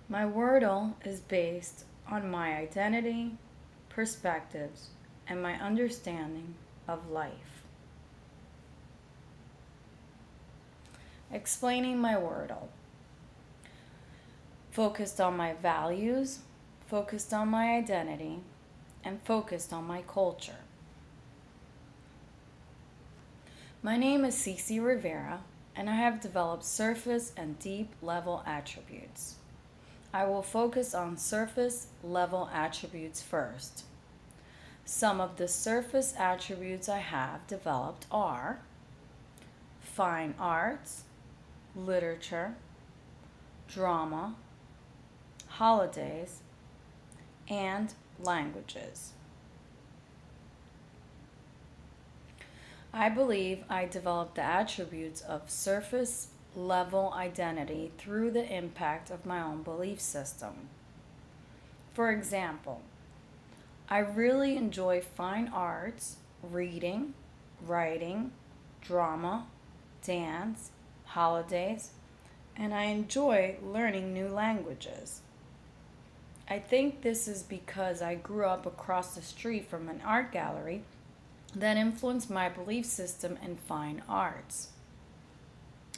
My Wordle is based on my identity, perspectives, and my understanding of life. Explaining my Wordle. Focused on my values, focused on my identity, and focused on my culture. My name is Cece Rivera, and I have developed surface and deep level attributes. I will focus on surface level attributes first. Some of the surface attributes I have developed are fine arts, literature, drama, holidays, and languages. I believe I developed the attributes of surface level identity through the impact of my own belief system. For example, I really enjoy fine arts, reading, writing, drama, dance, holidays, and I enjoy learning new languages. I think this is because I grew up across the street from an art gallery that influenced my belief system in fine arts.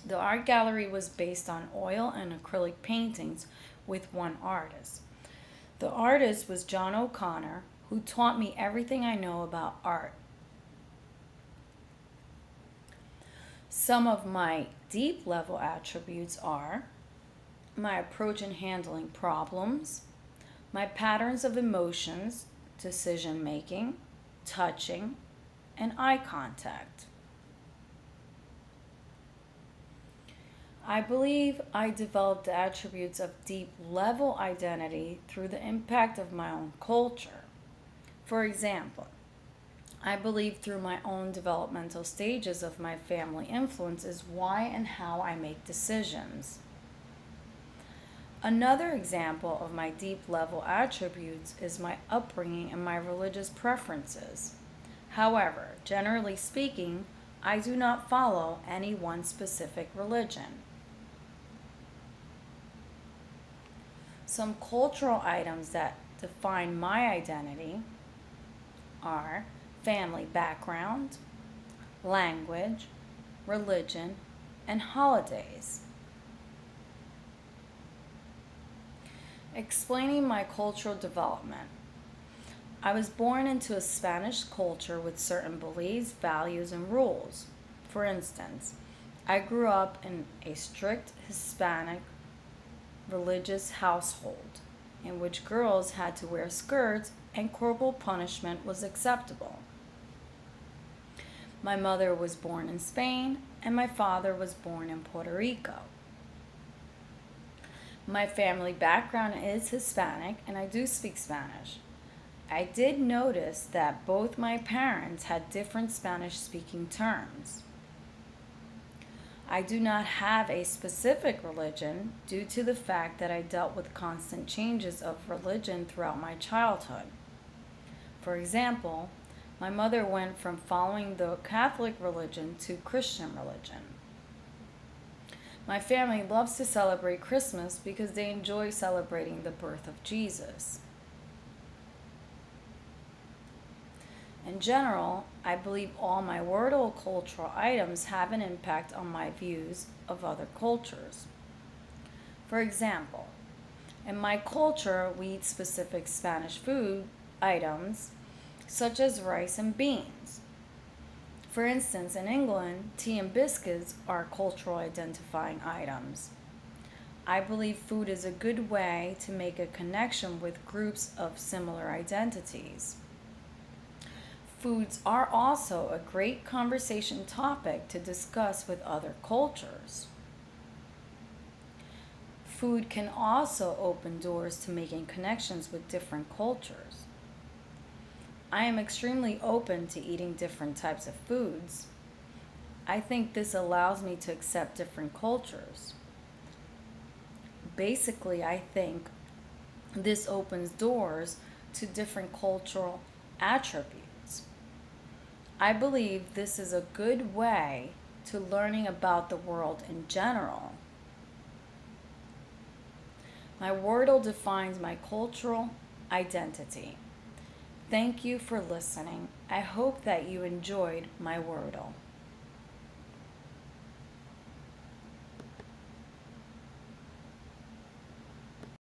The art gallery was based on oil and acrylic paintings with one artist. The artist was John O'Connor, who taught me everything I know about art. Some of my deep level attributes are my approach in handling problems, my patterns of emotions, decision making, touching, and eye contact. I believe I developed the attributes of deep level identity through the impact of my own culture. For example, I believe through my own developmental stages of my family influence is why and how I make decisions. Another example of my deep level attributes is my upbringing and my religious preferences. However, generally speaking, I do not follow any one specific religion. Some cultural items that define my identity are family background, language, religion, and holidays. Explaining my cultural development. I was born into a Spanish culture with certain beliefs, values, and rules. For instance, I grew up in a strict Hispanic religious household in which girls had to wear skirts and corporal punishment was acceptable. My mother was born in Spain and my father was born in Puerto Rico. My family background is Hispanic and I do speak Spanish. I did notice that both my parents had different Spanish-speaking terms. I do not have a specific religion due to the fact that I dealt with constant changes of religion throughout my childhood. For example, my mother went from following the Catholic religion to Christian religion. My family loves to celebrate Christmas because they enjoy celebrating the birth of Jesus. In general, I believe all my Wordle cultural items have an impact on my views of other cultures. For example, in my culture, we eat specific Spanish food items such as rice and beans. For instance, in England, tea and biscuits are cultural identifying items. I believe food is a good way to make a connection with groups of similar identities. Foods are also a great conversation topic to discuss with other cultures. Food can also open doors to making connections with different cultures. I am extremely open to eating different types of foods. I think this allows me to accept different cultures. Basically, I think this opens doors to different cultural attributes. I believe this is a good way to learning about the world in general. My Wordle defines my cultural identity. Thank you for listening. I hope that you enjoyed my Wordle.